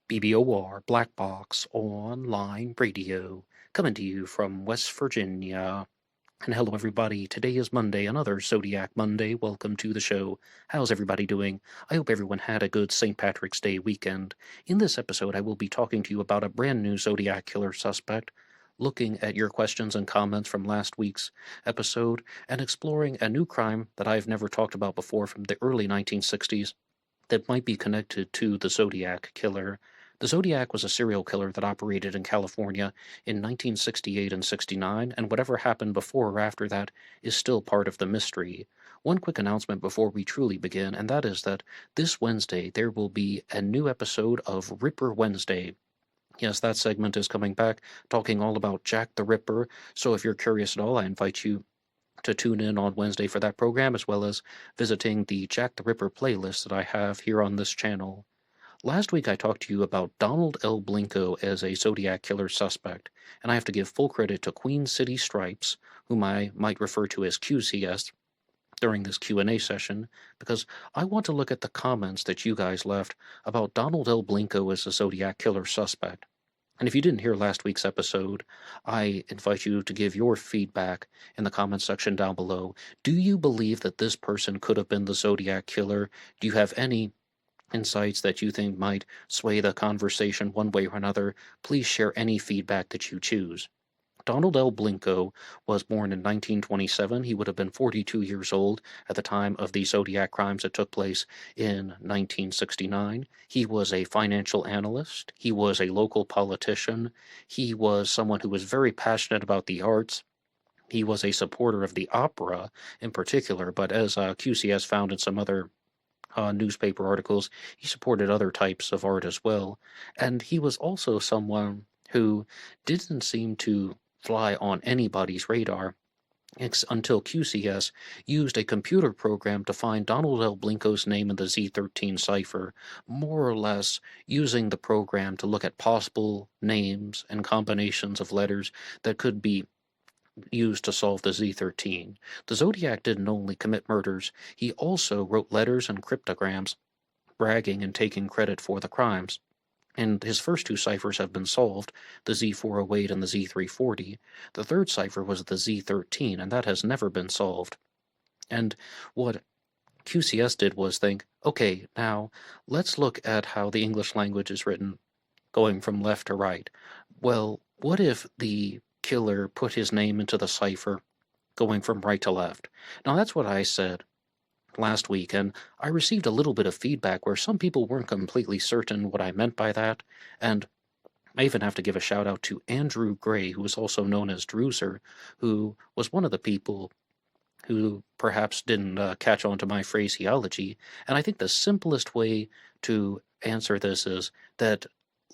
BBOR Black Box Online Radio, coming to you from West Virginia. And hello, everybody. Today is Monday, another Zodiac Monday. Welcome to the show. How's everybody doing? I hope everyone had a good St. Patrick's Day weekend. In this episode, I will be talking to you about a brand new Zodiac killer suspect, looking at your questions and comments from last week's episode, and exploring a new crime that I've never talked about before from the early 1960s that might be connected to the Zodiac killer. The Zodiac was a serial killer that operated in California in 1968 and 69, and whatever happened before or after that is still part of the mystery. One quick announcement before we truly begin, and that is that this Wednesday there will be a new episode of Ripper Wednesday. Yes, that segment is coming back, talking all about Jack the Ripper, so if you're curious at all, I invite you to tune in on Wednesday for that program, as well as visiting the Jack the Ripper playlist that I have here on this channel. Last week I talked to you about Donald L. Blinko as a Zodiac killer suspect, and I have to give full credit to Queen City Stripes, whom I might refer to as QCS, during this Q&A session, because I want to look at the comments that you guys left about Donald L. Blinko as a Zodiac killer suspect. And if you didn't hear last week's episode, I invite you to give your feedback in the comments section down below. Do you believe that this person could have been the Zodiac killer? Do you have any insights that you think might sway the conversation one way or another? Please share any feedback that you choose. Donald L. Blinko was born in 1927. He would have been 42 years old at the time of the Zodiac crimes that took place in 1969. He was a financial analyst. He was a local politician. He was someone who was very passionate about the arts. He was a supporter of the opera in particular, but as QCS found in some other newspaper articles, he supported other types of art as well. And he was also someone who didn't seem to fly on anybody's radar until QCS used a computer program to find Donald L. Blinko's name in the Z13 cipher, more or less using the program to look at possible names and combinations of letters that could be used to solve the Z13. The Zodiac didn't only commit murders, he also wrote letters and cryptograms, bragging and taking credit for the crimes. And his first two ciphers have been solved, the Z408 and the Z340. The third cipher was the Z13, and that has never been solved. And what QCS did was think, okay, now let's look at how the English language is written, going from left to right. Well, what if the killer put his name into the cipher going from right to left? Now that's what I said last week, and I received a little bit of feedback where some people weren't completely certain what I meant by that, and I even have to give a shout out to Andrew Gray, who is also known as Druser, who was one of the people who perhaps didn't catch on to my phraseology, and I think the simplest way to answer this is that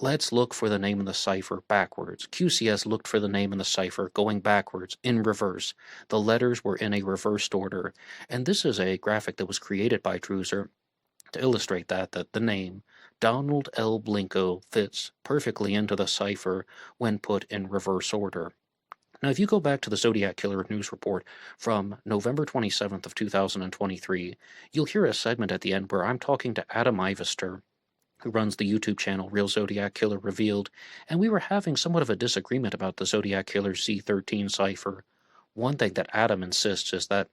let's look for the name in the cipher backwards. QCS looked for the name in the cipher going backwards, in reverse. The letters were in a reversed order. And this is a graphic that was created by Druser to illustrate that the name Donald L. Blinko fits perfectly into the cipher when put in reverse order. Now, if you go back to the Zodiac Killer News Report from November 27th of 2023, you'll hear a segment at the end where I'm talking to Adam Ivester, who runs the YouTube channel Real Zodiac Killer Revealed, and we were having somewhat of a disagreement about the Zodiac Killer Z13 cipher. One thing that Adam insists is that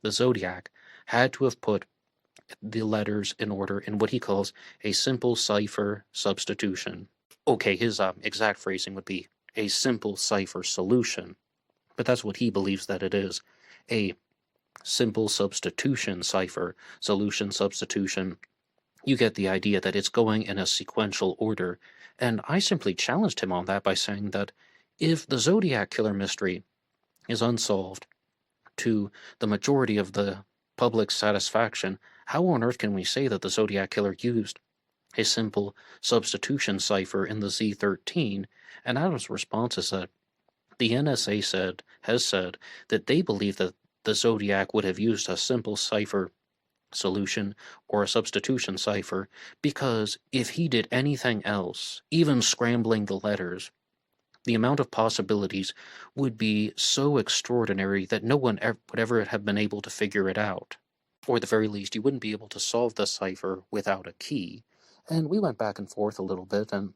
the Zodiac had to have put the letters in order in what he calls a simple cipher substitution. Okay, his exact phrasing would be a simple cipher solution, but that's what he believes that it is. A simple substitution cipher, solution substitution. You get the idea that it's going in a sequential order, and I simply challenged him on that by saying that if the Zodiac Killer mystery is unsolved to the majority of the public's satisfaction, how on earth can we say that the Zodiac Killer used a simple substitution cipher in the Z13? And Adam's response is that the NSA has said that they believe that the Zodiac would have used a simple cipher solution or a substitution cipher, because if he did anything else, even scrambling the letters, the amount of possibilities would be so extraordinary that no one would ever have been able to figure it out. Or at the very least, you wouldn't be able to solve the cipher without a key. And we went back and forth a little bit, and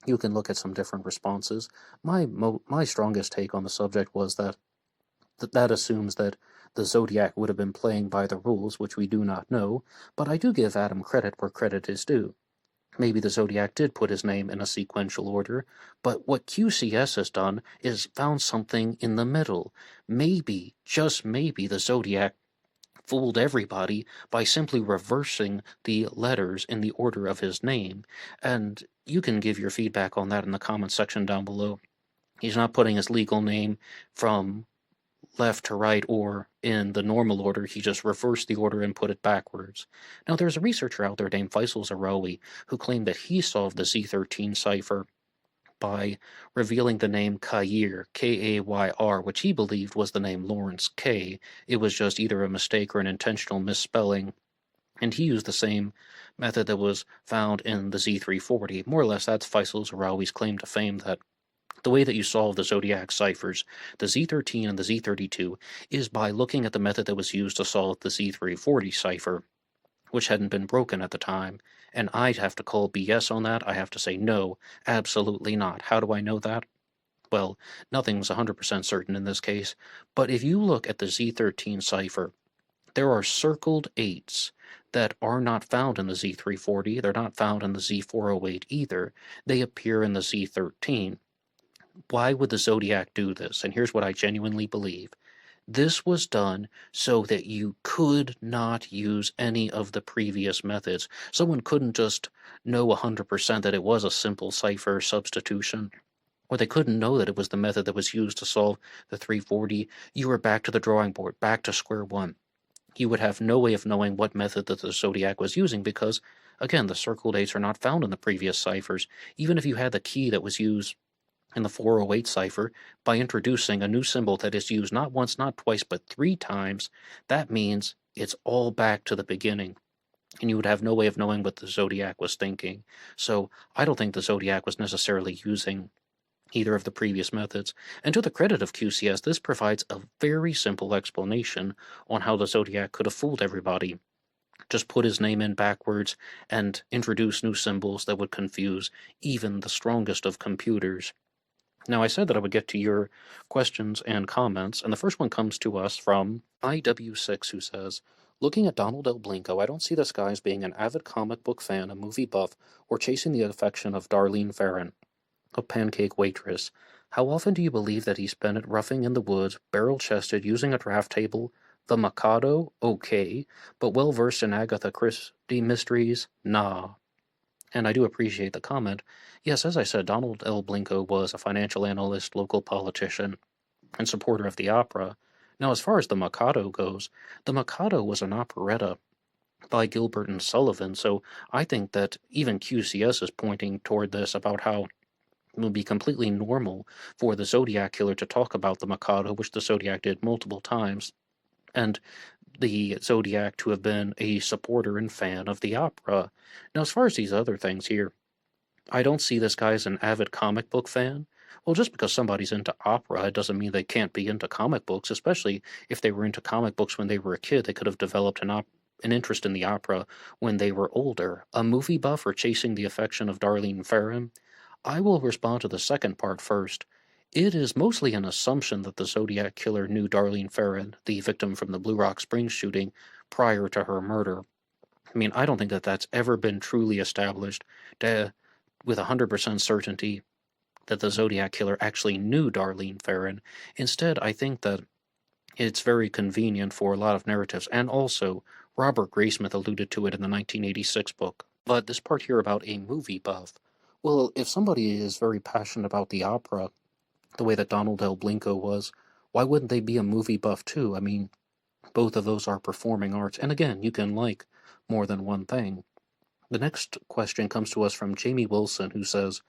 you can look at some different responses. My strongest take on the subject was that assumes that the Zodiac would have been playing by the rules, which we do not know, but I do give Adam credit where credit is due. Maybe the Zodiac did put his name in a sequential order, but what QCS has done is found something in the middle. Maybe, just maybe, the Zodiac fooled everybody by simply reversing the letters in the order of his name, and you can give your feedback on that in the comments section down below. He's not putting his legal name from left to right or in the normal order. He just reversed the order and put it backwards. Now, there's a researcher out there named Faisal Zarawi who claimed that he solved the Z13 cipher by revealing the name Kayr, K-A-Y-R, which he believed was the name Lawrence K. It was just either a mistake or an intentional misspelling, and he used the same method that was found in the Z340. More or less, that's Faisal Zarawi's claim to fame, that the way that you solve the Zodiac ciphers, the Z13 and the Z32, is by looking at the method that was used to solve the Z340 cipher, which hadn't been broken at the time. And I'd have to call BS on that. I have to say no, absolutely not. How do I know that? Well, nothing's 100% certain in this case, but if you look at the Z13 cipher, there are circled 8s that are not found in the Z340. They're not found in the Z408 either. They appear in the Z13. Why would the Zodiac do this? And here's what I genuinely believe. This was done so that you could not use any of the previous methods. Someone couldn't just know 100% that it was a simple cipher substitution, or they couldn't know that it was the method that was used to solve the 340. You were back to the drawing board, back to square one. You would have no way of knowing what method that the Zodiac was using because, again, the circled 8s are not found in the previous ciphers. Even if you had the key that was used in the 408 cipher, by introducing a new symbol that is used not once, not twice, but 3 times, that means it's all back to the beginning, and you would have no way of knowing what the Zodiac was thinking. So I don't think the Zodiac was necessarily using either of the previous methods, and to the credit of QCS, this provides a very simple explanation on how the Zodiac could have fooled everybody. Just put his name in backwards and introduce new symbols that would confuse even the strongest of computers. Now, I said that I would get to your questions and comments, and the first one comes to us from IW6, who says, looking at Donald L. Blinko, I don't see this guy as being an avid comic book fan, a movie buff, or chasing the affection of Darlene Ferrin, a pancake waitress. How often do you believe that he spent it roughing in the woods, barrel-chested, using a draft table? The Mikado? Okay. But well-versed in Agatha Christie mysteries? Nah. And I do appreciate the comment. Yes, as I said, Donald L. Blinko was a financial analyst, local politician, and supporter of the opera. Now, as far as the Mikado goes, the Mikado was an operetta by Gilbert and Sullivan, so I think that even QCS is pointing toward this about how it would be completely normal for the Zodiac killer to talk about the Mikado, which the Zodiac did multiple times, and the Zodiac to have been a supporter and fan of the opera. Now, as far as these other things here, I don't see this guy as an avid comic book fan. Well, just because somebody's into opera, it doesn't mean they can't be into comic books, especially if they were into comic books when they were a kid. They could have developed an interest in the opera when they were older. A movie buff or chasing the affection of Darlene Ferrin? I will respond to the second part first. It is mostly an assumption that the Zodiac killer knew Darlene Ferrin, the victim from the Blue Rock Springs shooting, prior to her murder. I mean, I don't think that that's ever been truly established with 100% certainty that the Zodiac killer actually knew Darlene Ferrin. Instead, I think that it's very convenient for a lot of narratives, and also Robert Graysmith alluded to it in the 1986 book. But this part here about a movie buff, well, if somebody is very passionate about the opera, the way that Donald L. Blinko was, why wouldn't they be a movie buff too? I mean, both of those are performing arts, and again, you can like more than one thing. The next question comes to us from Jamie Wilson, who says,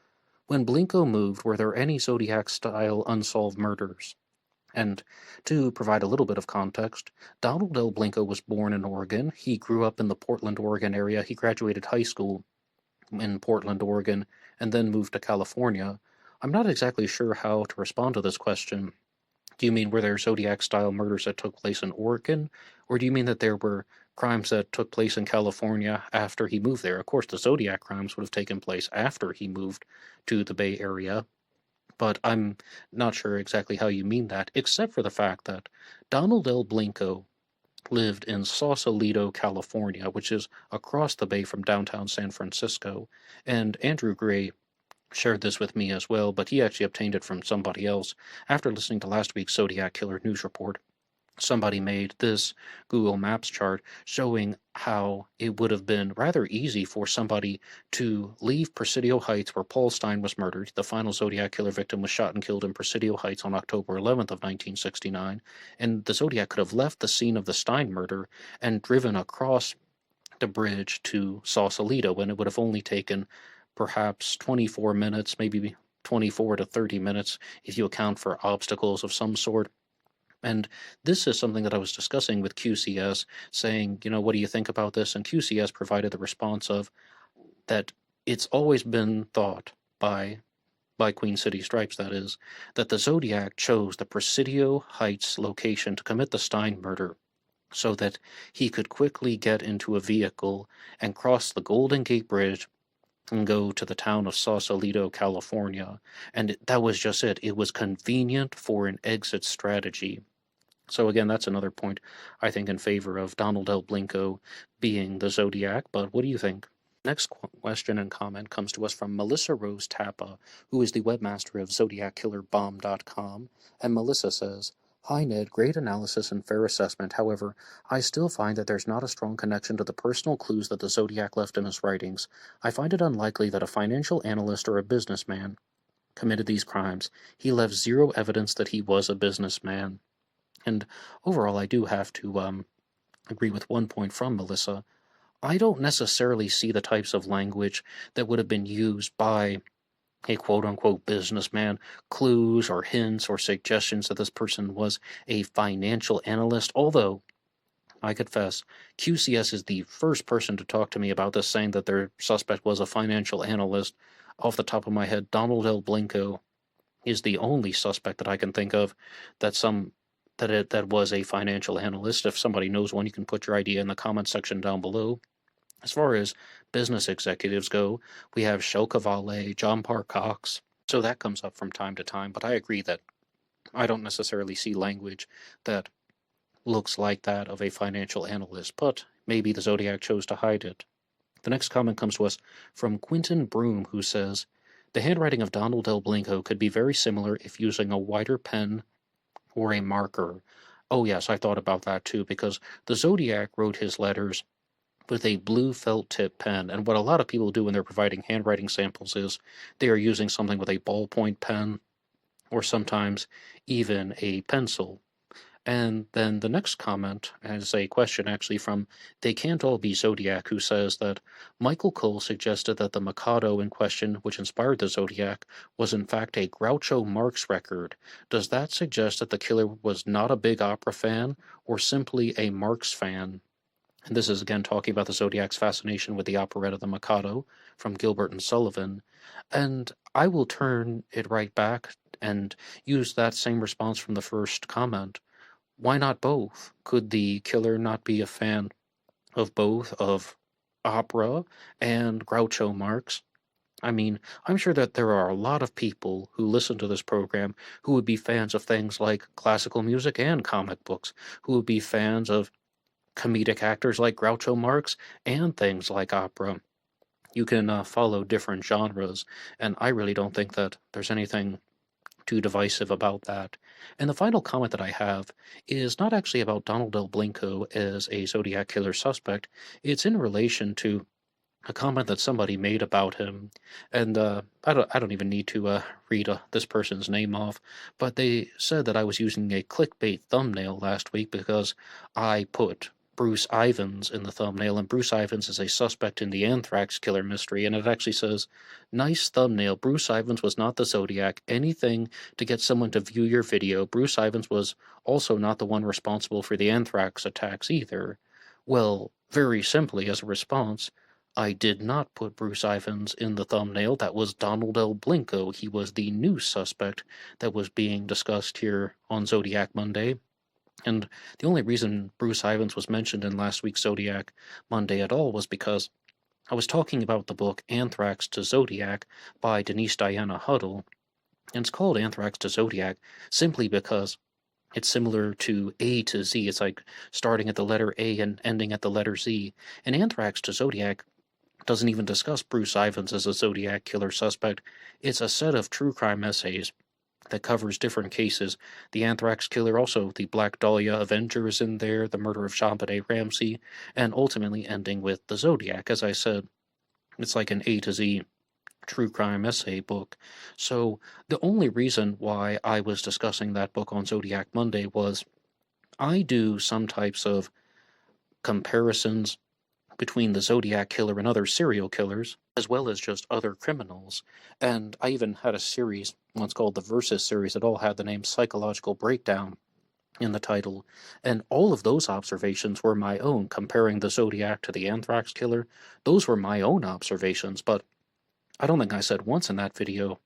when Blinko moved, were there any Zodiac-style unsolved murders? And to provide a little bit of context, Donald L. Blinko was born in Oregon. He grew up in the Portland, Oregon area. He graduated high school in Portland, Oregon, and then moved to California. I'm not exactly sure how to respond to this question. Do you mean were there Zodiac-style murders that took place in Oregon? Or do you mean that there were crimes that took place in California after he moved there. Of course, the Zodiac crimes would have taken place after he moved to the Bay Area, but I'm not sure exactly how you mean that, except for the fact that Donald L. Blinko lived in Sausalito, California, which is across the bay from downtown San Francisco, and Andrew Gray shared this with me as well, but he actually obtained it from somebody else. After listening to last week's Zodiac Killer News Report, somebody made this Google Maps chart showing how it would have been rather easy for somebody to leave Presidio Heights, where Paul Stine was murdered. The final Zodiac killer victim was shot and killed in Presidio Heights on October 11th of 1969, and the Zodiac could have left the scene of the Stine murder and driven across the bridge to Sausalito, and it would have only taken perhaps 24 minutes, maybe 24 to 30 minutes if you account for obstacles of some sort. And this is something that I was discussing with QCS, saying, what do you think about this? And QCS provided the response of that it's always been thought by Queen City Stripes, that is, that the Zodiac chose the Presidio Heights location to commit the Stine murder so that he could quickly get into a vehicle and cross the Golden Gate Bridge and go to the town of Sausalito, California. And that was just it. It was convenient for an exit strategy. So again, that's another point, I think, in favor of Donald L. Blinko being the Zodiac, but what do you think? Next question and comment comes to us from Melissa Rose Tappa, who is the webmaster of ZodiacKillerBomb.com, and Melissa says, "Hi Ned, great analysis and fair assessment. However, I still find that there's not a strong connection to the personal clues that the Zodiac left in his writings. I find it unlikely that a financial analyst or a businessman committed these crimes. He left zero evidence that he was a businessman." And overall, I do have to agree with one point from Melissa. I don't necessarily see the types of language that would have been used by a quote-unquote businessman, clues or hints or suggestions that this person was a financial analyst, although I confess, QCS is the first person to talk to me about this, saying that their suspect was a financial analyst. Off the top of my head, Donald L. Blinko is the only suspect that I can think of that was a financial analyst. If somebody knows one, you can put your idea in the comment section down below. As far as business executives go, we have Shel Cavalli, John Parr Cox, so that comes up from time to time, but I agree that I don't necessarily see language that looks like that of a financial analyst, but maybe the Zodiac chose to hide it. The next comment comes to us from Quentin Broom, who says, "The handwriting of Donald L. Blinko could be very similar if using a wider pen or a marker." Oh yes, I thought about that too, because the Zodiac wrote his letters with a blue felt tip pen, and what a lot of people do when they're providing handwriting samples is they are using something with a ballpoint pen, or sometimes even a pencil. And then the next comment is a question actually from They Can't All Be Zodiac, who says that Michael Cole suggested that the Mikado in question, which inspired the Zodiac, was in fact a Groucho Marx record. Does that suggest that the killer was not a big opera fan, or simply a Marx fan? And this is again talking about the Zodiac's fascination with the operetta The Mikado from Gilbert and Sullivan. And I will turn it right back and use that same response from the first comment. Why not both? Could the killer not be a fan of both, of opera and Groucho Marx? I mean, I'm sure that there are a lot of people who listen to this program who would be fans of things like classical music and comic books, who would be fans of comedic actors like Groucho Marx and things like opera. You can follow different genres, and I really don't think that there's anything too divisive about that. And the final comment that I have is not actually about Donald L. Blinko as a Zodiac killer suspect. It's in relation to a comment that somebody made about him, and I don't even need to read this person's name off, but they said that I was using a clickbait thumbnail last week because I put Bruce Ivans in the thumbnail, and Bruce Ivans is a suspect in the anthrax killer mystery, and it actually says, "Nice thumbnail, Bruce Ivans was not the Zodiac, anything to get someone to view your video. Bruce Ivans was also not the one responsible for the anthrax attacks either." Well, very simply, as a response, I did not put Bruce Ivans in the thumbnail. That was Donald L. Blinko. He was the new suspect that was being discussed here on Zodiac Monday. And the only reason Bruce Ivans was mentioned in last week's Zodiac Monday at all was because I was talking about the book Anthrax to Zodiac by Denise Diana Huddle, and it's called Anthrax to Zodiac simply because it's similar to A to Z. It's like starting at the letter A and ending at the letter Z. And Anthrax to Zodiac doesn't even discuss Bruce Ivans as a Zodiac killer suspect. It's a set of true crime essays that covers different cases. The Anthrax killer, also the Black Dahlia Avenger is in there, the murder of JonBenet Ramsey, and ultimately ending with the Zodiac. As I said, it's like an A to Z true crime essay book. So the only reason why I was discussing that book on Zodiac Monday was I do some types of comparisons between the Zodiac killer and other serial killers, as well as just other criminals. And I even had a series once called the Versus series. It all had the name Psychological Breakdown in the title. And all of those observations were my own, comparing the Zodiac to the Anthrax killer. Those were my own observations, but I don't think I said once in that video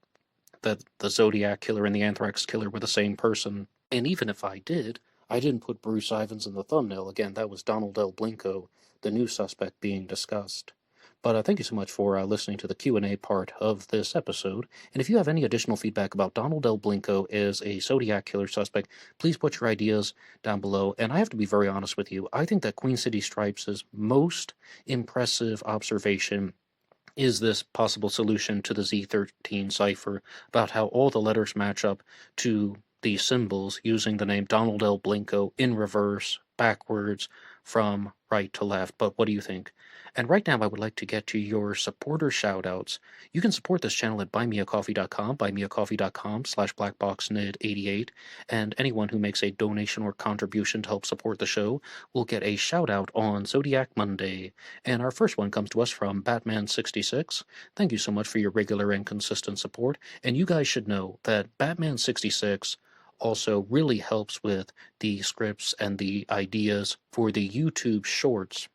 that the Zodiac killer and the Anthrax killer were the same person. And even if I did, I didn't put Bruce Ivans in the thumbnail. Again, that was Donald L. Blinko, the new suspect being discussed. But thank you so much for listening to the Q&A part of this episode. And if you have any additional feedback about Donald L. Blinko as a Zodiac killer suspect, please put your ideas down below. And I have to be very honest with you. I think that Queen City Stripes' most impressive observation is this possible solution to the Z13 cipher about how all the letters match up to the symbols using the name Donald L. Blinko in reverse, backwards, from right to left. But what do you think? And right now I would like to get to your supporter shoutouts. You can support this channel at BuyMeACoffee.com, BuyMeACoffee.com/BlackBoxNid88, and anyone who makes a donation or contribution to help support the show will get a shout out on Zodiac Monday. And our first one comes to us from Batman66. Thank you so much for your regular and consistent support. And you guys should know that Batman66 also really helps with the scripts and the ideas for the YouTube shorts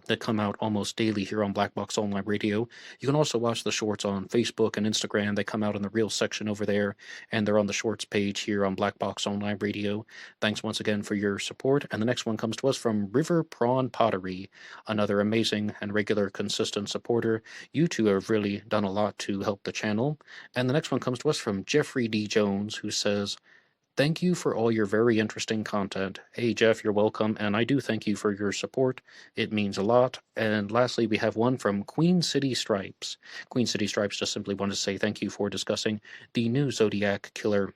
that come out almost daily here on Black Box Online Radio. You can also watch the shorts on Facebook and Instagram. They come out in the Reels section over there, and they're on the shorts page here on Black Box Online Radio. Thanks once again for your support. And the next one comes to us from River Prawn Pottery, another amazing and regular consistent supporter. You two have really done a lot to help the channel. And the next one comes to us from Jeffrey D. Jones, who says, "Thank you for all your very interesting content." Hey, Jeff, you're welcome, and I do thank you for your support. It means a lot. And lastly, we have one from Queen City Stripes. Queen City Stripes just simply wanted to say thank you for discussing the new Zodiac killer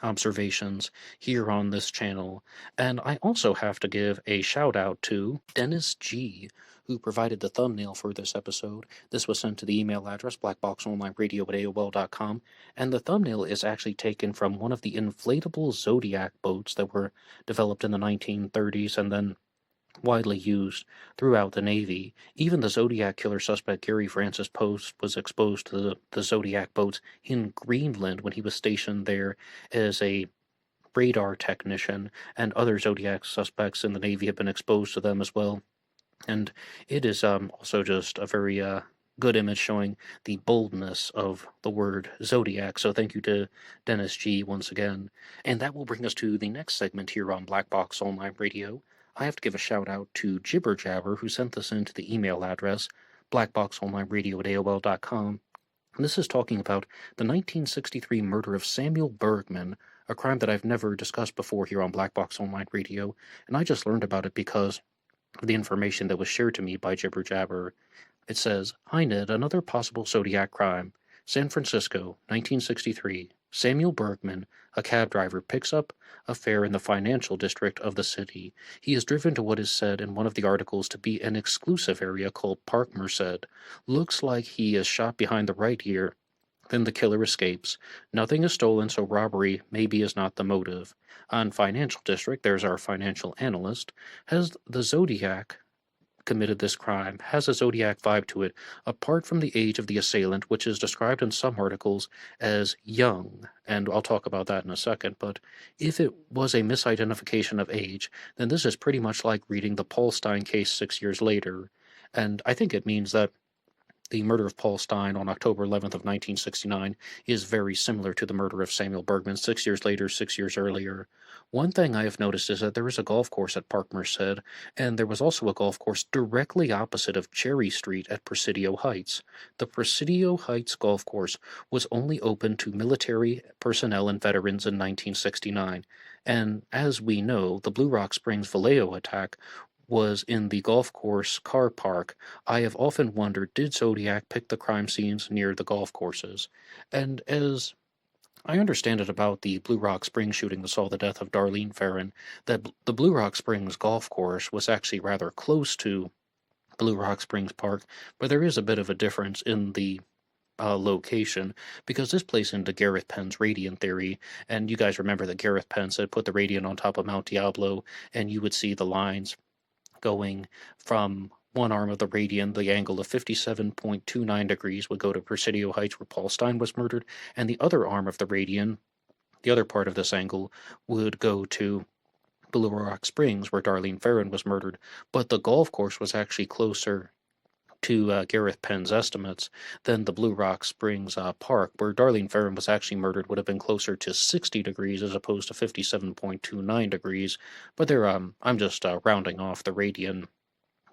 observations here on this channel. And I also have to give a shout out to Dennis G, who provided the thumbnail for this episode. This was sent to the email address blackboxonlineradio@aol.com, and the thumbnail is actually taken from one of the inflatable Zodiac boats that were developed in the 1930s and then widely used throughout the Navy. Even the Zodiac killer suspect Gary Francis Post was exposed to the Zodiac boats in Greenland when he was stationed there as a radar technician, and other Zodiac suspects in the Navy have been exposed to them as well. And it is also just a very good image showing the boldness of the word Zodiac. So thank you to Dennis G once again. And that will bring us to the next segment here on Black Box Online Radio. I have to give a shout out to Jibber Jabber, who sent this into the email address blackboxonlineradio@aol.com. And this is talking about the 1963 murder of Samuel Bergman, a crime that I've never discussed before here on Black Box Online Radio, and I just learned about it because of the information that was shared to me by Jibber Jabber. It says, "Hi Ned, another possible Zodiac crime. San Francisco, 1963. Samuel Bergman, a cab driver, picks up a fare in the financial district of the city. He is driven to what is said in one of the articles to be an exclusive area called Park Merced. Looks like he is shot behind the right ear. Then the killer escapes. Nothing is stolen, so robbery maybe is not the motive. On Financial District, there's our financial analyst. Has the Zodiac committed this crime? Has a Zodiac vibe to it, apart from the age of the assailant, which is described in some articles as young, and I'll talk about that in a second, but if it was a misidentification of age, then this is pretty much like reading the Paul Stein case 6 years later, and I think it means that the murder of Paul Stein on October 11th of 1969 is very similar to the murder of Samuel Bergman 6 years later, 6 years earlier. One thing I have noticed is that there is a golf course at Park Merced, and there was also a golf course directly opposite of Cherry Street at Presidio Heights. The Presidio Heights golf course was only open to military personnel and veterans in 1969, and as we know, the Blue Rock Springs Vallejo attack was in the golf course car park. I have often wondered, did Zodiac pick the crime scenes near the golf courses? And as I understand it about the Blue Rock Springs shooting that saw the death of Darlene Ferrin, that the Blue Rock Springs golf course was actually rather close to Blue Rock Springs Park, but there is a bit of a difference in the location, because this plays into Gareth Penn's radiant theory, and you guys remember that Gareth Penn said put the radiant on top of Mount Diablo, and you would see the lines going from one arm of the radian, the angle of 57.29 degrees would go to Presidio Heights where Paul Stein was murdered, and the other arm of the radian, the other part of this angle, would go to Blue Rock Springs where Darlene Ferrin was murdered. But the golf course was actually closer to Gareth Penn's estimates than the Blue Rock Springs Park, where Darlene Ferrin was actually murdered, would have been closer to 60 degrees as opposed to 57.29 degrees. But there, I'm just rounding off the radian.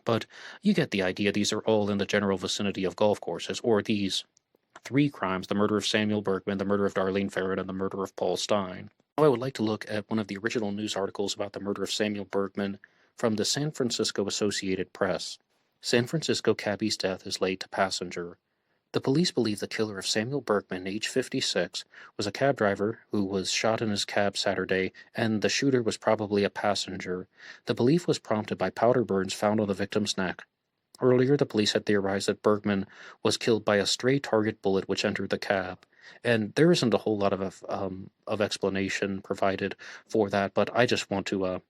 But you get the idea. These are all in the general vicinity of golf courses, or these three crimes: the murder of Samuel Bergman, the murder of Darlene Ferrin, and the murder of Paul Stein. Now I would like to look at one of the original news articles about the murder of Samuel Bergman from the San Francisco Associated Press. San Francisco cabbie's death is laid to passenger. The police believe the killer of Samuel Bergman, age 56, was a cab driver who was shot in his cab Saturday, and the shooter was probably a passenger. The belief was prompted by powder burns found on the victim's neck. Earlier, the police had theorized that Bergman was killed by a stray target bullet which entered the cab, and there isn't a whole lot of explanation provided for that, but I just want to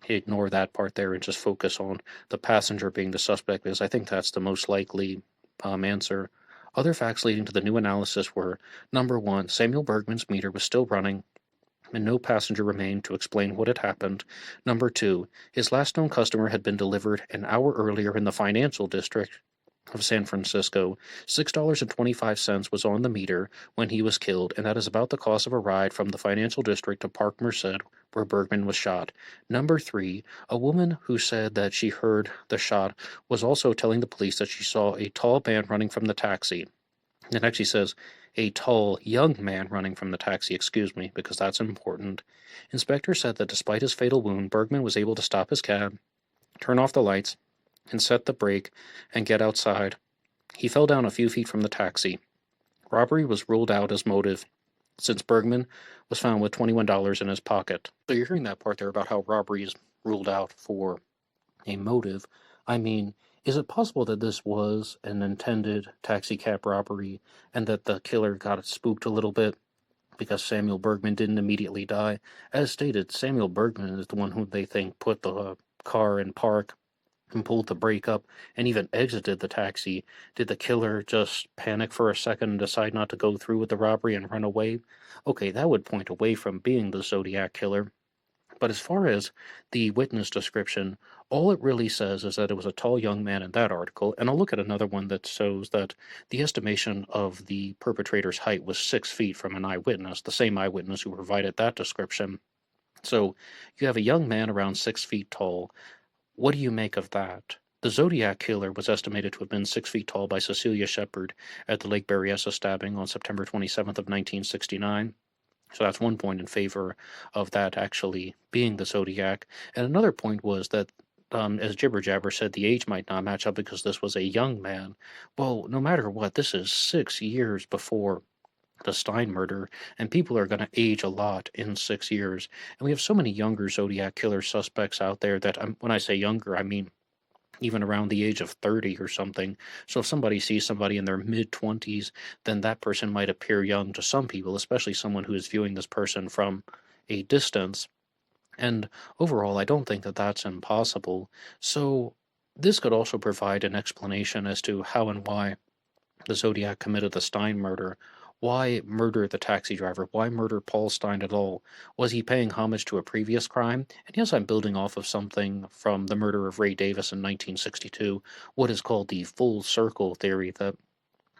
ignore that part there and just focus on the passenger being the suspect, because I think that's the most likely answer. Other facts leading to the new analysis were: number one, Samuel Bergman's meter was still running and no passenger remained to explain what had happened. Number two, his last known customer had been delivered an hour earlier in the financial district of San Francisco. $6.25 was on the meter when he was killed, and that is about the cost of a ride from the financial district to Park Merced, where Bergman was shot. Number three, a woman who said that she heard the shot was also telling the police that she saw a tall man running from the taxi. It actually says a tall, young man running from the taxi, excuse me, because that's important. Inspector said that despite his fatal wound, Bergman was able to stop his cab, turn off the lights, and set the brake and get outside. He fell down a few feet from the taxi. Robbery was ruled out as motive, since Bergman was found with $21 in his pocket. So you're hearing that part there about how robbery is ruled out for a motive. I mean, is it possible that this was an intended taxi cab robbery and that the killer got spooked a little bit because Samuel Bergman didn't immediately die? As stated, Samuel Bergman is the one who they think put the car in park and pulled the brake up and even exited the taxi. Did the killer just panic for a second and decide not to go through with the robbery and run away? Okay, that would point away from being the Zodiac killer. But as far as the witness description, all it really says is that it was a tall young man in that article, and I'll look at another one that shows that the estimation of the perpetrator's height was 6 feet from an eyewitness, the same eyewitness who provided that description. So you have a young man around 6 feet tall. What do you make of that? The Zodiac killer was estimated to have been 6 feet tall by Cecilia Shepard at the Lake Berryessa stabbing on September 27th of 1969. So that's one point in favor of that actually being the Zodiac. And another point was that, as Jibber Jabber said, the age might not match up because this was a young man. Well, no matter what, this is 6 years before the Stein murder, and people are going to age a lot in 6 years. And we have so many younger Zodiac killer suspects out there that, when I say younger, I mean even around the age of 30 or something. So if somebody sees somebody in their mid-20s, then that person might appear young to some people, especially someone who is viewing this person from a distance. And overall, I don't think that that's impossible. So this could also provide an explanation as to how and why the Zodiac committed the Stein murder. why murder the taxi driver? Why murder Paul Stein at all? Was he paying homage to a previous crime? And yes, I'm building off of something from the murder of Ray Davis in 1962, what is called the full circle theory, that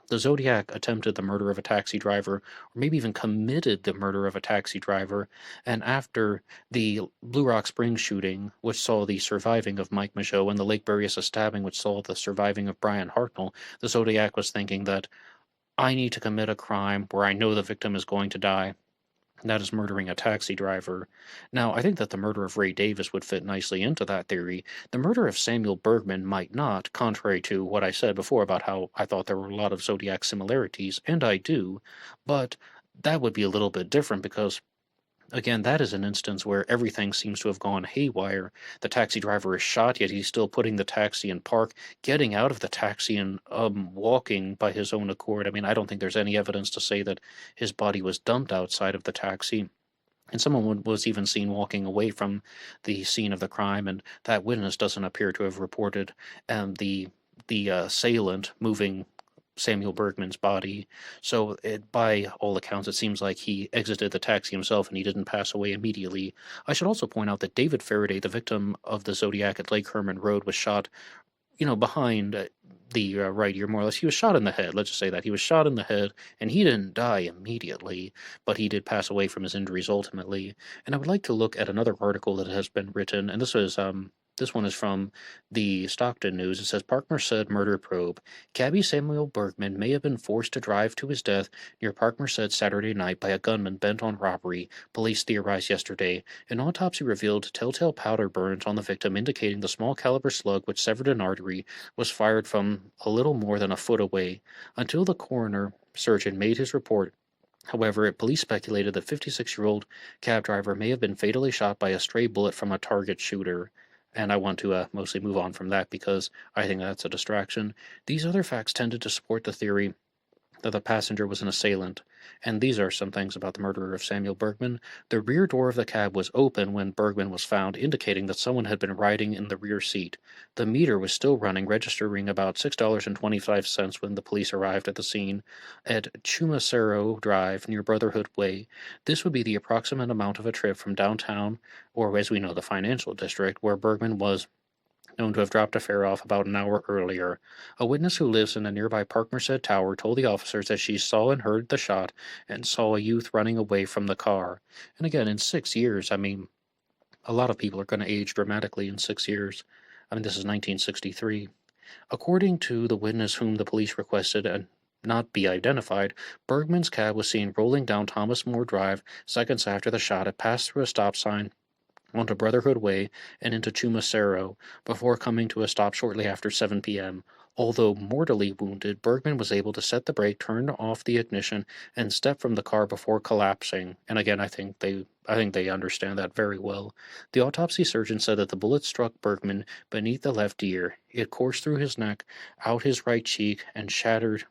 the Zodiac attempted the murder of a taxi driver, or maybe even committed the murder of a taxi driver, and after the Blue Rock Springs shooting, which saw the surviving of Mike Michaud, and the Lake Berryessa stabbing, which saw the surviving of Brian Hartnell, the Zodiac was thinking that I need to commit a crime where I know the victim is going to die. And that is murdering a taxi driver. Now, I think that the murder of Ray Davis would fit nicely into that theory. The murder of Samuel Bergman might not, contrary to what I said before about how I thought there were a lot of Zodiac similarities, and I do, but that would be a little bit different because again, that is an instance where everything seems to have gone haywire. The taxi driver is shot, yet he's still putting the taxi in park, getting out of the taxi and walking by his own accord. I mean, I don't think there's any evidence to say that his body was dumped outside of the taxi. And someone was even seen walking away from the scene of the crime, and that witness doesn't appear to have reported the assailant moving Samuel Bergman's body. So, by all accounts, it seems like he exited the taxi himself and he didn't pass away immediately. I should also point out that David Faraday, the victim of the Zodiac at Lake Herman Road, was shot, behind the right ear, more or less. He was shot in the head. Let's just say that. He was shot in the head, and he didn't die immediately, but he did pass away from his injuries ultimately. And I would like to look at another article that has been written, and this one is from the Stockton News. It says, Park-Merced murder probe. Cabbie Samuel Bergman may have been forced to drive to his death near Park-Merced Saturday night by a gunman bent on robbery, police theorized yesterday. An autopsy revealed telltale powder burns on the victim, indicating the small caliber slug which severed an artery was fired from a little more than a foot away. Until the coroner surgeon made his report, however, police speculated that 56-year-old cab driver may have been fatally shot by a stray bullet from a target shooter. And I want to mostly move on from that because I think that's a distraction. These other facts tended to support the theory that the passenger was an assailant, and these are some things about the murderer of Samuel Bergman. The rear door of the cab was open when Bergman was found, indicating that someone had been riding in the rear seat. The meter was still running, registering about $6.25 when the police arrived at the scene at Chumacero Drive near Brotherhood Way. This would be the approximate amount of a trip from downtown, or as we know, the financial district, where Bergman was known to have dropped a fare off about an hour earlier. A witness who lives in a nearby Park-Merced tower told the officers that she saw and heard the shot and saw a youth running away from the car. And again, in 6 years, I mean, a lot of people are going to age dramatically in 6 years. I mean, this is 1963. According to the witness whom the police requested and not be identified, Bergman's cab was seen rolling down Thomas More Drive seconds after the shot. It passed through a stop sign onto Brotherhood Way and into Chumacero before coming to a stop shortly after 7 p.m. Although mortally wounded, Bergman was able to set the brake, turn off the ignition, and step from the car before collapsing. And again, I think they understand that very well. The autopsy surgeon said that the bullet struck Bergman beneath the left ear. It coursed through his neck, out his right cheek, and shattered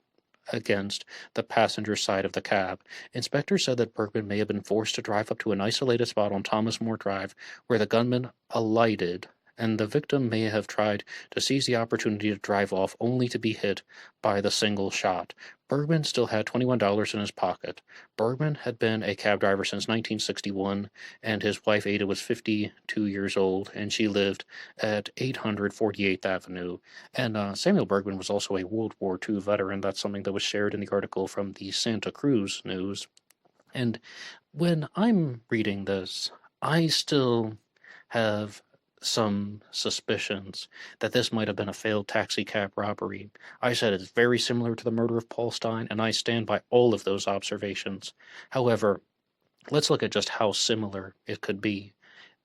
against the passenger side of the cab. Inspectors said that Bergman may have been forced to drive up to an isolated spot on Thomas More Drive where the gunman alighted, and the victim may have tried to seize the opportunity to drive off only to be hit by the single shot. Bergman still had $21 in his pocket. Bergman had been a cab driver since 1961, and his wife Ada was 52 years old, and she lived at 800 48th Avenue. And Samuel Bergman was also a World War II veteran. That's something that was shared in the article from the Santa Cruz News. And when I'm reading this, I still have some suspicions that this might have been a failed taxi cab robbery. I said it's very similar to the murder of Paul Stein, and I stand by all of those observations. However, let's look at just how similar it could be.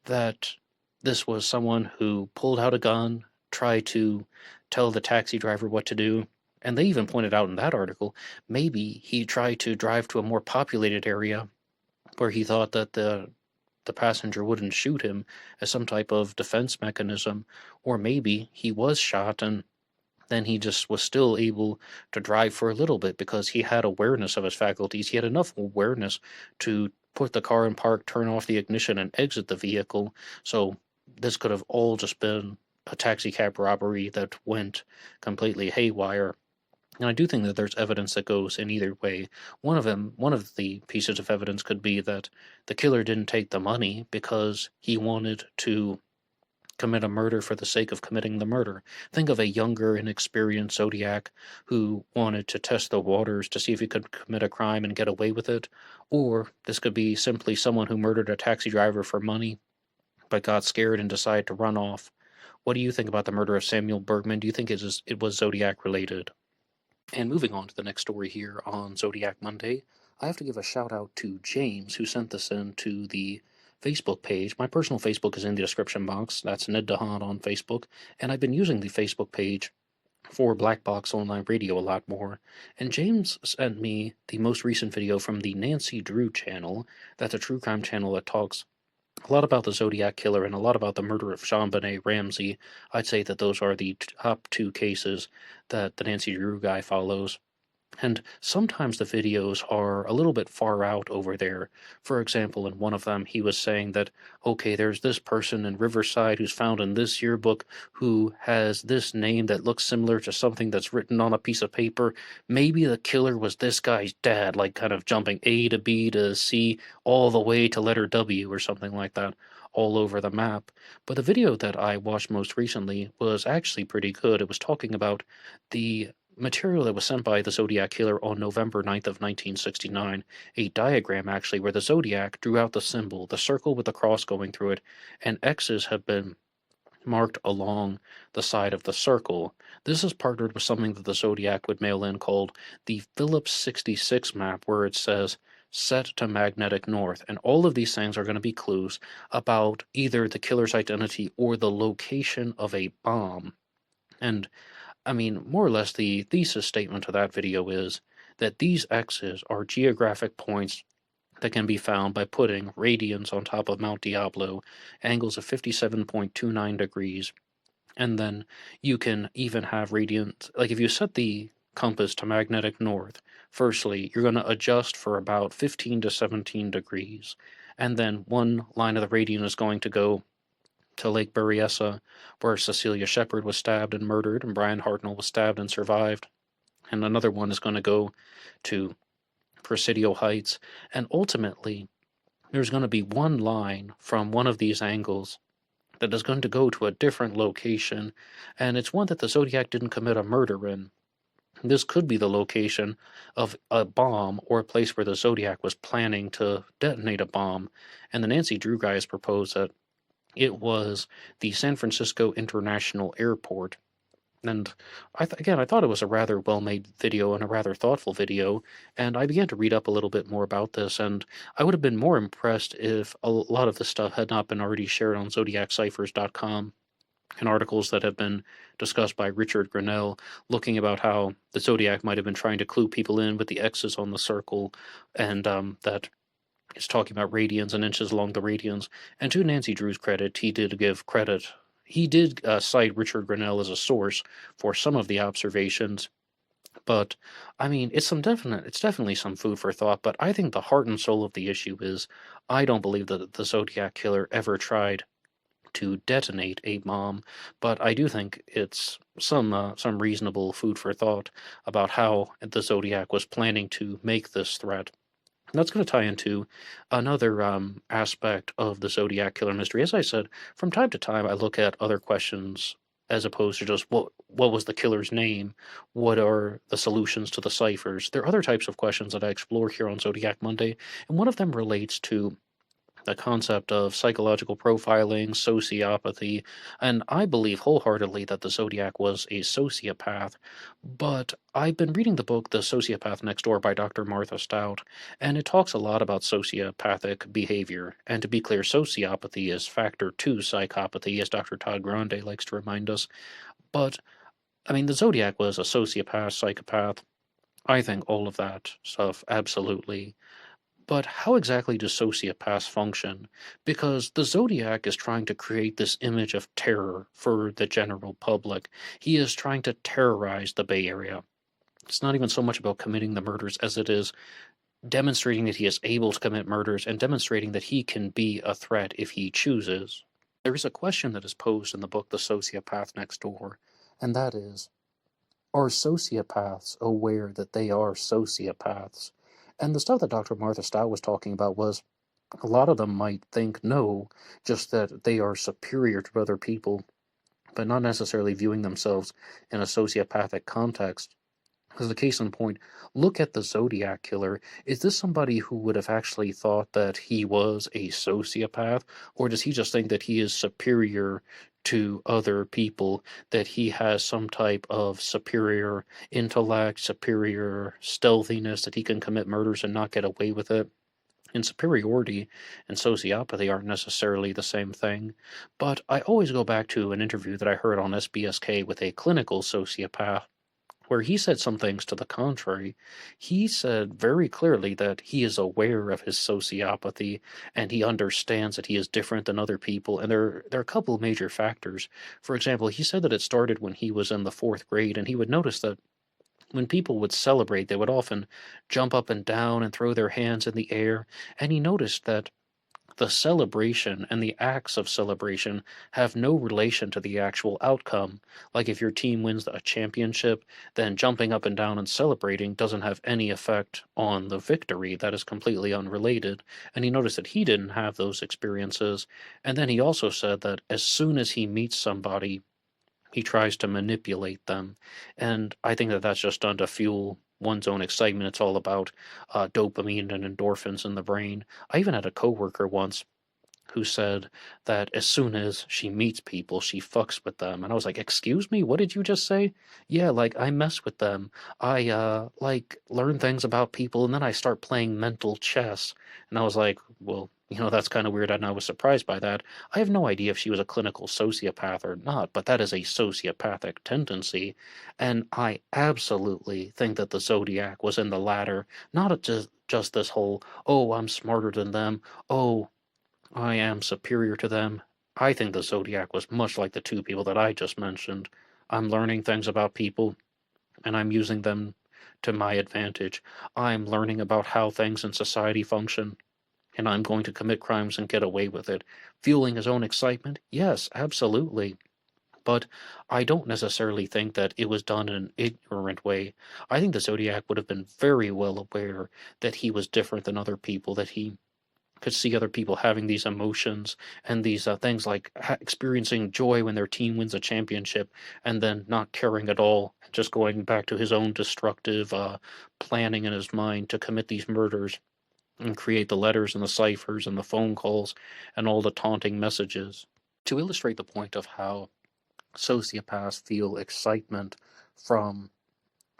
That this was someone who pulled out a gun, tried to tell the taxi driver what to do, and they even pointed out in that article, maybe he tried to drive to a more populated area where he thought that the passenger wouldn't shoot him as some type of defense mechanism, or maybe he was shot and then he just was still able to drive for a little bit because he had awareness of his faculties. He had enough awareness to put the car in park, turn off the ignition, and exit the vehicle. So this could have all just been a taxi cab robbery that went completely haywire. And I do think that there's evidence that goes in either way. One of the pieces of evidence could be that the killer didn't take the money because he wanted to commit a murder for the sake of committing the murder. Think of a younger, inexperienced Zodiac who wanted to test the waters to see if he could commit a crime and get away with it. Or this could be simply someone who murdered a taxi driver for money but got scared and decided to run off. What do you think about the murder of Samuel Bergman? Do you think it was Zodiac related? And moving on to the next story here on Zodiac Monday, I have to give a shout out to James, who sent this in to the Facebook page. My personal Facebook is in the description box. That's Ned DeHaan on Facebook. And I've been using the Facebook page for Black Box Online Radio a lot more. And James sent me the most recent video from the Nancy Drew channel. That's a true crime channel that talks a lot about the Zodiac Killer and a lot about the murder of JonBenet Ramsey. I'd say that those are the top two cases that the Nancy Drew guy follows. And sometimes the videos are a little bit far out over there. For example, in one of them, he was saying that, okay, there's this person in Riverside who's found in this yearbook who has this name that looks similar to something that's written on a piece of paper. Maybe the killer was this guy's dad, like kind of jumping A to B to C all the way to letter W or something like that, all over the map. But the video that I watched most recently was actually pretty good. It was talking about the material that was sent by the Zodiac Killer on November 9th of 1969, a diagram actually where the Zodiac drew out the symbol, the circle with the cross going through it, and X's have been marked along the side of the circle. This is partnered with something that the Zodiac would mail in called the Phillips 66 map, where it says set to magnetic north. And all of these things are going to be clues about either the killer's identity or the location of a bomb. And I mean, more or less, the thesis statement of that video is that these X's are geographic points that can be found by putting radians on top of Mount Diablo, angles of 57.29 degrees, and then you can even have radians. Like if you set the compass to magnetic north, firstly, you're going to adjust for about 15 to 17 degrees, and then one line of the radian is going to go to Lake Berryessa, where Cecilia Shepard was stabbed and murdered, and Brian Hartnell was stabbed and survived. And another one is going to go to Presidio Heights. And ultimately, there's going to be one line from one of these angles that is going to go to a different location, and it's one that the Zodiac didn't commit a murder in. This could be the location of a bomb or a place where the Zodiac was planning to detonate a bomb. And the Nancy Drew guys proposed that it was the San Francisco International Airport. And I thought it was a rather well-made video and a rather thoughtful video, and I began to read up a little bit more about this, and I would have been more impressed if a lot of this stuff had not been already shared on ZodiacCyphers.com and articles that have been discussed by Richard Grinnell, looking about how the Zodiac might have been trying to clue people in with the X's on the circle, and that is talking about radians and inches along the radians. And to Nancy Drew's credit, he did give credit. He did cite Richard Grinnell as a source for some of the observations. But I mean, it's definitely some food for thought. But I think the heart and soul of the issue is, I don't believe that the Zodiac Killer ever tried to detonate a bomb, but I do think it's some reasonable food for thought about how the Zodiac was planning to make this threat. That's going to tie into another aspect of the Zodiac Killer mystery. As I said, from time to time, I look at other questions as opposed to just what was the killer's name? What are the solutions to the ciphers? There are other types of questions that I explore here on Zodiac Monday, and one of them relates to the concept of psychological profiling, sociopathy, and I believe wholeheartedly that the Zodiac was a sociopath, but I've been reading the book The Sociopath Next Door by Dr. Martha Stout, and it talks a lot about sociopathic behavior, and to be clear, sociopathy is factor 2 psychopathy, as Dr. Todd Grande likes to remind us, but, I mean, the Zodiac was a sociopath, psychopath. I think all of that stuff, absolutely. But how exactly do sociopaths function? Because the Zodiac is trying to create this image of terror for the general public. He is trying to terrorize the Bay Area. It's not even so much about committing the murders as it is demonstrating that he is able to commit murders and demonstrating that he can be a threat if he chooses. There is a question that is posed in the book The Sociopath Next Door, and that is, Are sociopaths aware that they are sociopaths? And the stuff that Dr. Martha Stout was talking about was a lot of them might think no, just that they are superior to other people, but not necessarily viewing themselves in a sociopathic context. As a case in point, look at the Zodiac killer. Is this somebody who would have actually thought that he was a sociopath, or does he just think that he is superior to other people, that he has some type of superior intellect, superior stealthiness, that he can commit murders and not get away with it? And superiority and sociopathy aren't necessarily the same thing, but I always go back to an interview that I heard on SBSK with a clinical sociopath where he said some things to the contrary. He said very clearly that he is aware of his sociopathy and he understands that he is different than other people. And there are a couple of major factors. For example, he said that it started when he was in the fourth grade, and he would notice that when people would celebrate, they would often jump up and down and throw their hands in the air. And he noticed that the celebration and the acts of celebration have no relation to the actual outcome. Like if your team wins a championship, then jumping up and down and celebrating doesn't have any effect on the victory. That is completely unrelated. And he noticed that he didn't have those experiences. And then he also said that as soon as he meets somebody, he tries to manipulate them. And I think that that's just done to fuel one's own excitement. It's all about dopamine and endorphins in the brain. I even had a coworker once who said that as soon as she meets people, she fucks with them. And I was like, excuse me, what did you just say? Yeah, like I mess with them. I like learn things about people and then I start playing mental chess. And I was like, well, that's kind of weird, and I was surprised by that. I have no idea if she was a clinical sociopath or not, but that is a sociopathic tendency. And I absolutely think that the Zodiac was in the latter, not just this whole, oh, I'm smarter than them, oh, I am superior to them. I think the Zodiac was much like the two people that I just mentioned. I'm learning things about people, and I'm using them to my advantage. I'm learning about how things in society function, and I'm going to commit crimes and get away with it. Fueling his own excitement? Yes, absolutely. But I don't necessarily think that it was done in an ignorant way. I think the Zodiac would have been very well aware that he was different than other people, that he could see other people having these emotions and these things like experiencing joy when their team wins a championship and then not caring at all, just going back to his own destructive planning in his mind to commit these murders and create the letters and the ciphers and the phone calls and all the taunting messages. To illustrate the point of how sociopaths feel excitement from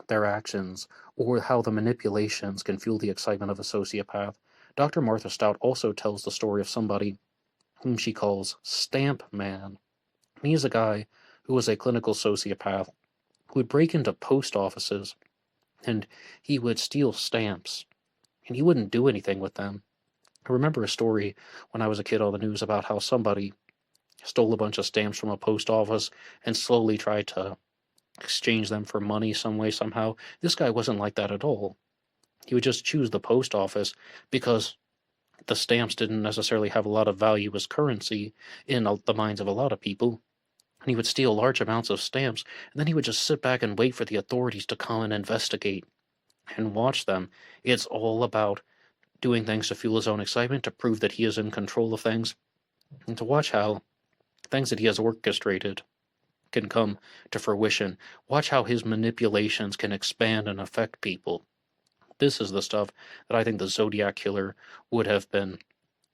their actions, or how the manipulations can fuel the excitement of a sociopath, Dr. Martha Stout also tells the story of somebody whom she calls Stamp Man. He is a guy who was a clinical sociopath who would break into post offices and he would steal stamps and he wouldn't do anything with them. I remember a story when I was a kid on the news about how somebody stole a bunch of stamps from a post office and slowly tried to exchange them for money some way, somehow. This guy wasn't like that at all. He would just choose the post office because the stamps didn't necessarily have a lot of value as currency in the minds of a lot of people. And he would steal large amounts of stamps, and then he would just sit back and wait for the authorities to come and investigate and watch them. It's all about doing things to fuel his own excitement, to prove that he is in control of things, and to watch how things that he has orchestrated can come to fruition. Watch how his manipulations can expand and affect people. This is the stuff that I think the Zodiac Killer would have been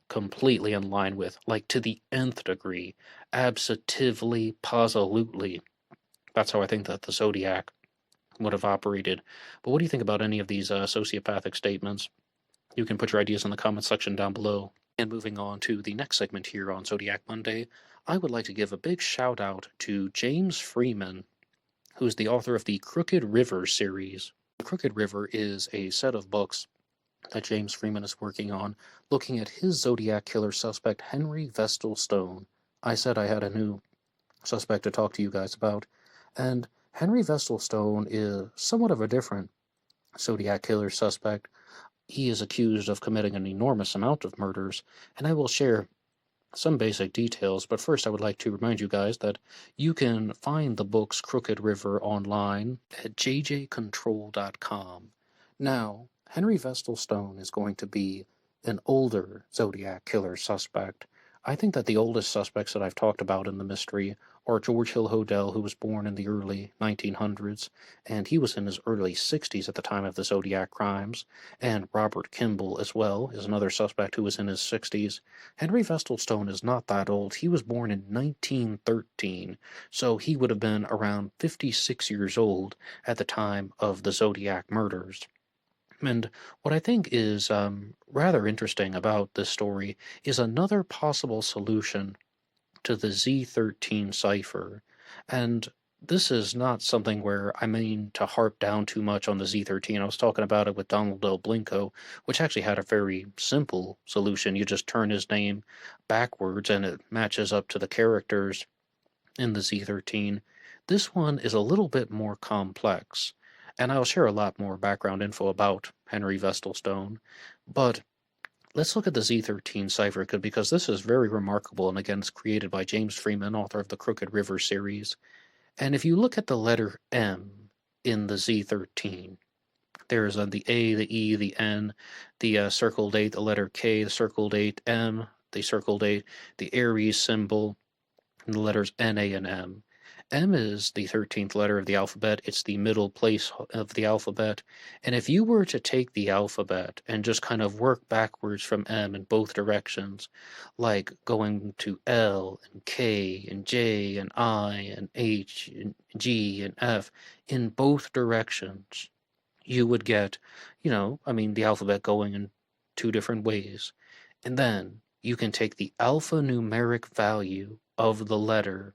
completely in line with, like to the nth degree, absolutely, positively. That's how I think that the Zodiac would have operated. But what do you think about any of these sociopathic statements? You can put your ideas in the comment section down below. And moving on to the next segment here on Zodiac Monday, I would like to give a big shout out to James Freeman, who's the author of the Crooked River series. The Crooked River is a set of books that James Freeman is working on, looking at his Zodiac killer suspect, Henry Vestal Stone. I said I had a new suspect to talk to you guys about, and Henry Vestal Stone is somewhat of a different Zodiac killer suspect. He is accused of committing an enormous amount of murders, and I will share some basic details, but first I would like to remind you guys that you can find the books Crooked River online at jjcontrol.com. Now, Henry Vestalstone is going to be an older Zodiac killer suspect. I think that the oldest suspects that I've talked about in the mystery are George Hill Hodel, who was born in the early 1900s, and he was in his early 60s at the time of the Zodiac crimes, and Robert Kimball as well is another suspect who was in his 60s. Henry Vestalstone is not that old. He was born in 1913, so he would have been around 56 years old at the time of the Zodiac murders. And what I think is rather interesting about this story is another possible solution to the Z13 cipher. And this is not something where I mean to harp down too much on the Z13. I was talking about it with Donald L. Blinko, which actually had a very simple solution. You just turn his name backwards and it matches up to the characters in the Z13. This one is a little bit more complex, and I'll share a lot more background info about Henry Vestalstone. But let's look at the Z13 cipher because this is very remarkable, and again, it's created by James Freeman, author of the Crooked River series. And if you look at the letter M in the Z13, there's the A, the E, the N, the circled 8, the letter K, the circled 8, M, the circled 8, the Aries symbol, and the letters N, A, and M. M is the 13th letter of the alphabet. It's the middle place of the alphabet. And if you were to take the alphabet and just kind of work backwards from M in both directions, like going to L and K and J and I and H and G and F in both directions, you would get, the alphabet going in two different ways. And then you can take the alphanumeric value of the letter,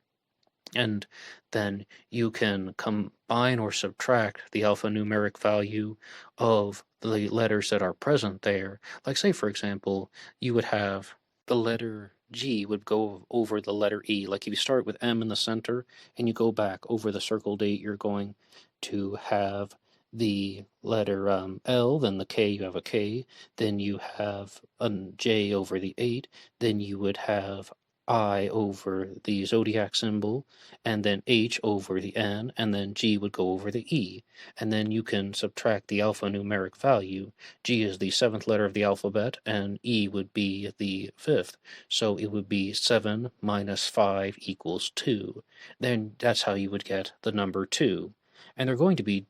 and then you can combine or subtract the alphanumeric value of the letters that are present there. Like, say, for example, you would have the letter G would go over the letter E. Like, if you start with M in the center and you go back over the circled 8, you're going to have the letter L, then the K, you have a K, then you have a J over the 8, then you would have I over the zodiac symbol, and then H over the N, and then G would go over the E. And then you can subtract the alphanumeric value. G is the 7th letter of the alphabet, and E would be the 5th. So it would be 7 minus 5 equals 2. Then that's how you would get the number 2. And they're going to be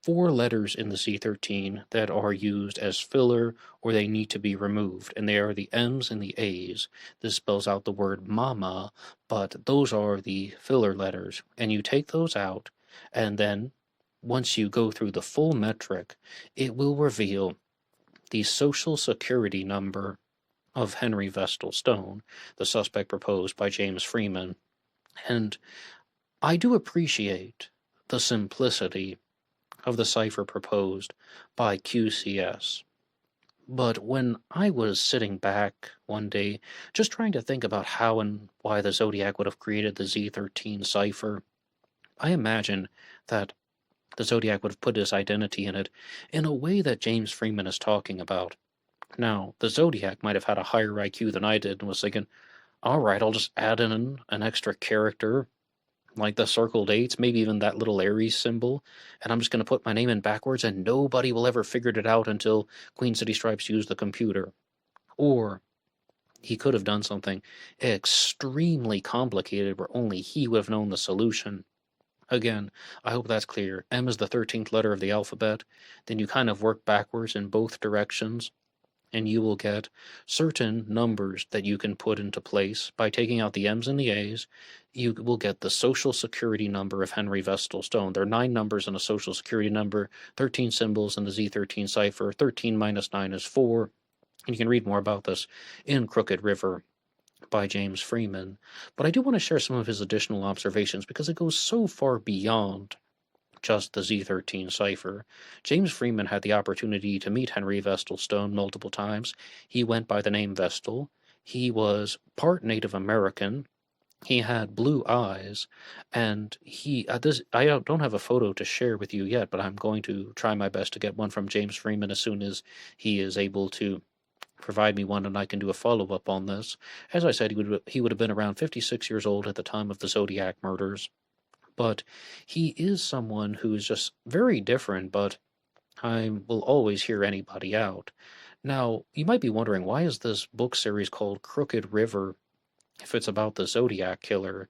4 letters in the Z13 that are used as filler or they need to be removed, and they are the M's and the A's. This spells out the word mama, but those are the filler letters, and you take those out, and then once you go through the full metric, it will reveal the social security number of Henry Vestalstone, the suspect proposed by James Freeman. And I do appreciate the simplicity of the cipher proposed by QCS. But when I was sitting back one day, just trying to think about how and why the Zodiac would have created the Z13 cipher, I imagine that the Zodiac would have put his identity in it in a way that James Freeman is talking about. Now, the Zodiac might have had a higher IQ than I did and was thinking, all right, I'll just add in an extra character, like the circled 8s, maybe even that little Aries symbol, and I'm just going to put my name in backwards and nobody will ever figure it out until Queen City Stripes used the computer. Or he could have done something extremely complicated where only he would have known the solution. Again, I hope that's clear. M is the 13th letter of the alphabet. Then you kind of work backwards in both directions, and you will get certain numbers that you can put into place. By taking out the M's and the A's, you will get the social security number of Henry Vestalstone. There are 9 numbers in a social security number, 13 symbols in the Z13 cipher. 13 minus 9 is 4. And you can read more about this in Crooked River by James Freeman. But I do want to share some of his additional observations because it goes so far beyond just the Z13 cipher. James Freeman had the opportunity to meet Henry Vestalstone multiple times. He went by the name Vestal. He was part Native American. He had blue eyes, and I don't have a photo to share with you yet, but I'm going to try my best to get one from James Freeman as soon as he is able to provide me one and I can do a follow-up on this. As I said, he would have been around 56 years old at the time of the Zodiac murders, but he is someone who is just very different, but I will always hear anybody out. Now, you might be wondering, why is this book series called Crooked River if it's about the Zodiac killer?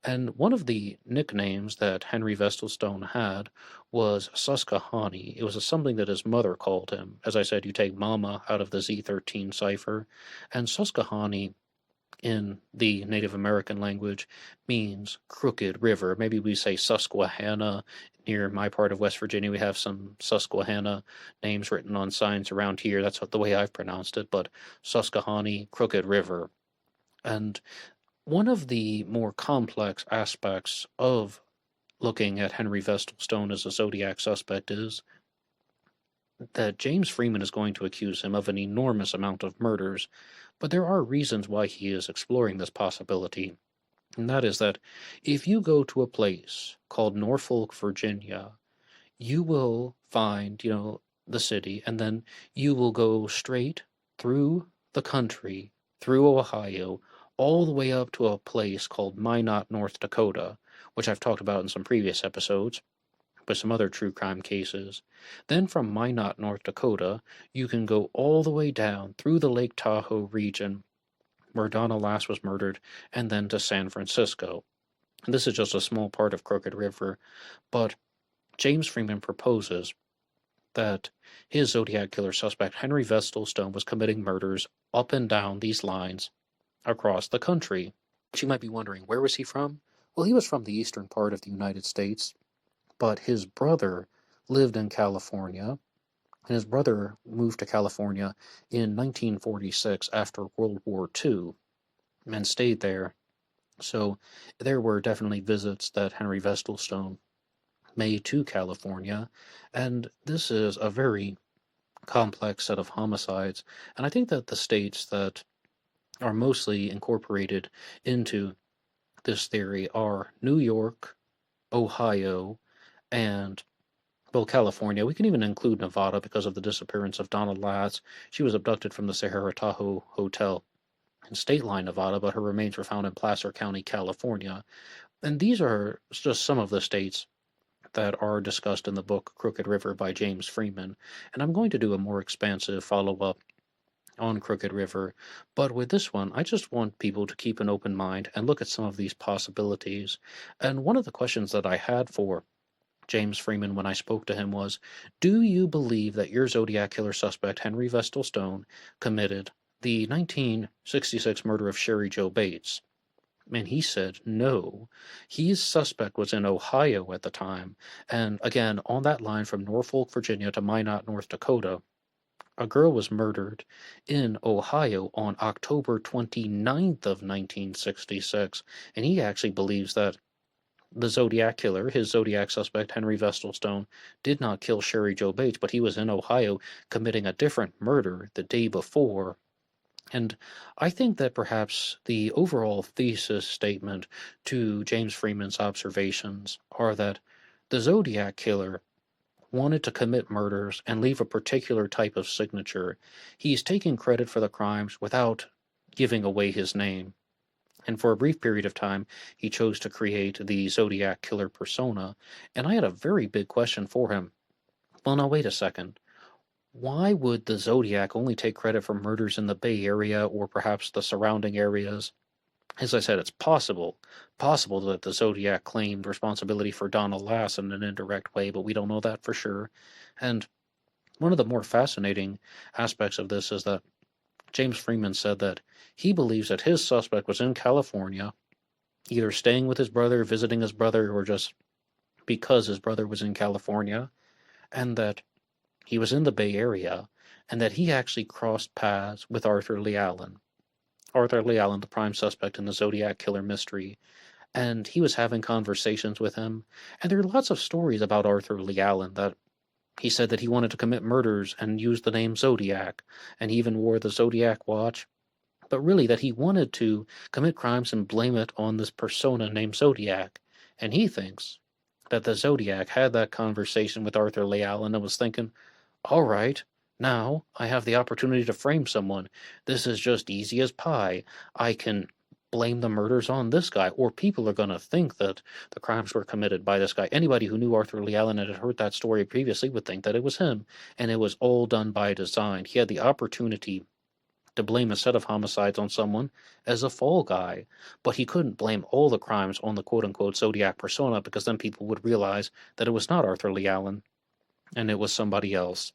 And one of the nicknames that Henry Vestalstone had was Susquehanny. It was something that his mother called him. As I said, you take Mama out of the Z13 cipher, and Susquehanny in the Native American language means crooked river. Maybe we say Susquehanna. Near my part of West Virginia, we have some Susquehanna names written on signs around here. That's the way I've pronounced it, but Susquehanny, crooked river. And one of the more complex aspects of looking at Henry Vestalstone as a Zodiac suspect is that James Freeman is going to accuse him of an enormous amount of murders, but there are reasons why he is exploring this possibility. And that is that if you go to a place called Norfolk, Virginia, you will find, the city, and then you will go straight through the country, through Ohio, all the way up to a place called Minot, North Dakota, which I've talked about in some previous episodes, with some other true crime cases. Then from Minot, North Dakota, you can go all the way down through the Lake Tahoe region where Donna Lass was murdered, and then to San Francisco. And this is just a small part of Crooked River, but James Freeman proposes that his Zodiac killer suspect, Henry Vestalstone, was committing murders up and down these lines across the country. You might be wondering, where was he from? Well, he was from the eastern part of the United States, but his brother lived in California, and his brother moved to California in 1946 after World War II and stayed there. So there were definitely visits that Henry Vestalstone made to California, and this is a very complex set of homicides, and I think that the states that are mostly incorporated into this theory are New York, Ohio, and California. We can even include Nevada because of the disappearance of Donna Lass. She was abducted from the Sahara Tahoe Hotel in State Line, Nevada, but her remains were found in Placer County, California. And these are just some of the states that are discussed in the book Crooked River by James Freeman. And I'm going to do a more expansive follow-up on Crooked River, but with this one, I just want people to keep an open mind and look at some of these possibilities. And one of the questions that I had for James Freeman when I spoke to him was, do you believe that your Zodiac killer suspect, Henry Vestalstone, committed the 1966 murder of Sherry Jo Bates? And he said no. His suspect was in Ohio at the time, and again, on that line from Norfolk, Virginia to Minot, North Dakota, a girl was murdered in Ohio on October 29th of 1966, and he actually believes that the Zodiac killer, his Zodiac suspect, Henry Vestalstone, did not kill Sherry Jo Bates, but he was in Ohio committing a different murder the day before. And I think that perhaps the overall thesis statement to James Freeman's observations are that the Zodiac killer wanted to commit murders and leave a particular type of signature. He's taking credit for the crimes without giving away his name. And for a brief period of time, he chose to create the Zodiac killer persona. And I had a very big question for him. Well, now, wait a second. Why would the Zodiac only take credit for murders in the Bay Area or perhaps the surrounding areas? As I said, it's possible that the Zodiac claimed responsibility for Donna Lass in an indirect way, but we don't know that for sure. And one of the more fascinating aspects of this is that James Freeman said that he believes that his suspect was in California, either staying with his brother, visiting his brother, or just because his brother was in California, and that he was in the Bay Area, and that he actually crossed paths with Arthur Lee Allen. Arthur Lee Allen, the prime suspect in the Zodiac killer mystery, and he was having conversations with him, and there are lots of stories about Arthur Lee Allen that he said that he wanted to commit murders and use the name Zodiac, and he even wore the Zodiac watch, but really that he wanted to commit crimes and blame it on this persona named Zodiac. And he thinks that the Zodiac had that conversation with Arthur Lee Allen and was thinking, all right, Now I have the opportunity to frame someone. This is just easy as pie. I can blame the murders on this guy, or people are going to think that the crimes were committed by this guy. Anybody who knew Arthur Lee Allen and had heard that story previously would think that it was him, and it was all done by design. He had the opportunity to blame a set of homicides on someone as a fall guy, but he couldn't blame all the crimes on the quote-unquote Zodiac persona, because then people would realize that it was not Arthur Lee Allen, and it was somebody else.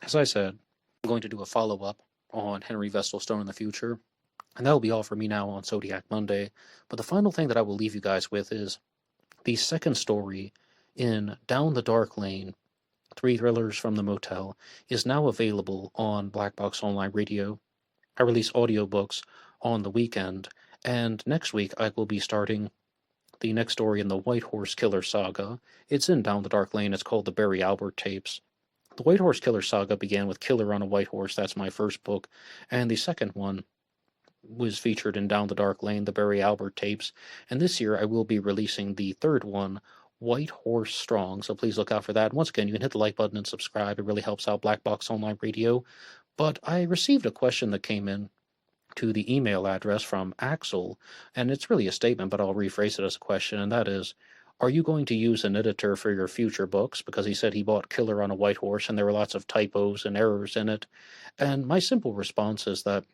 As I said, I'm going to do a follow-up on Henry Vestalstone in the future, and that will be all for me now on Zodiac Monday. But the final thing that I will leave you guys with is the second story in Down the Dark Lane, 3 Thrillers from the Motel, is now available on BlackBoxOnlineRadio. I release audiobooks on the weekend, and next week I will be starting the next story in the White Horse Killer saga. It's in Down the Dark Lane. It's called the Barry Albert Tapes. The White Horse Killer saga began with Killer on a White Horse. That's my first book. And the second one was featured in Down the Dark Lane, the Barry Albert Tapes. And this year I will be releasing the third one, White Horse Strong. So please look out for that. Once again, you can hit the like button and subscribe. It really helps out Black Box Online Radio. But I received a question that came in to the email address from Axel, and it's really a statement, but I'll rephrase it as a question, and that is, are you going to use an editor for your future books? Because he said he bought Killer on a White Horse, and there were lots of typos and errors in it. And my simple response is that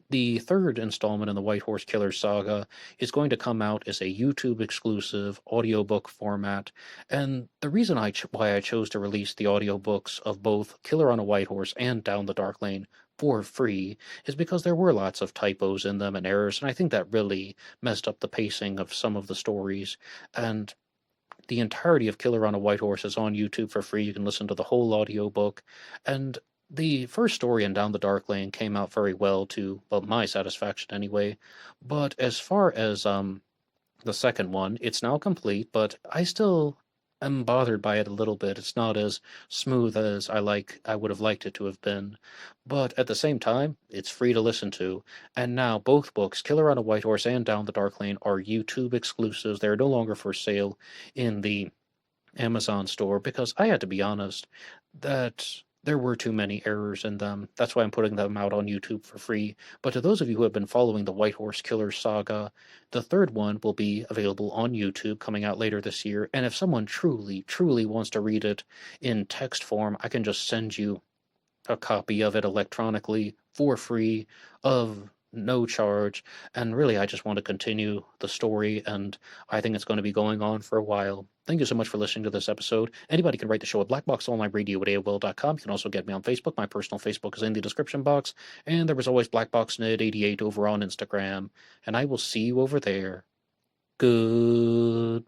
the third installment in the White Horse Killer saga is going to come out as a YouTube exclusive audiobook format, and the reason why I chose to release the audiobooks of both Killer on a White Horse and Down the Dark Lane for free is because there were lots of typos in them and errors, and I think that really messed up the pacing of some of the stories. And the entirety of Killer on a White Horse is on YouTube for free. You can listen to the whole audiobook, and the first story in Down the Dark Lane came out very well to, well, my satisfaction anyway. But as far as the second one, it's now complete, but I still am bothered by it a little bit. It's not as smooth as I would have liked it to have been. But at the same time, it's free to listen to. And now both books, Killer on a White Horse and Down the Dark Lane, are YouTube exclusives. They're no longer for sale in the Amazon store, because I had to be honest that there were too many errors in them. That's why I'm putting them out on YouTube for free. But to those of you who have been following the White Horse Killer saga, the third one will be available on YouTube coming out later this year. And if someone truly, truly wants to read it in text form, I can just send you a copy of it electronically for free of no charge. And really, I just want to continue the story, and I think it's going to be going on for a while. Thank you so much for listening to this episode. Anybody can write the show at blackboxonlineradio at AOL.com. You can also get me on Facebook. My personal Facebook is in the description box. And there was always BlackBoxNid88 over on Instagram. And I will see you over there. Goodbye.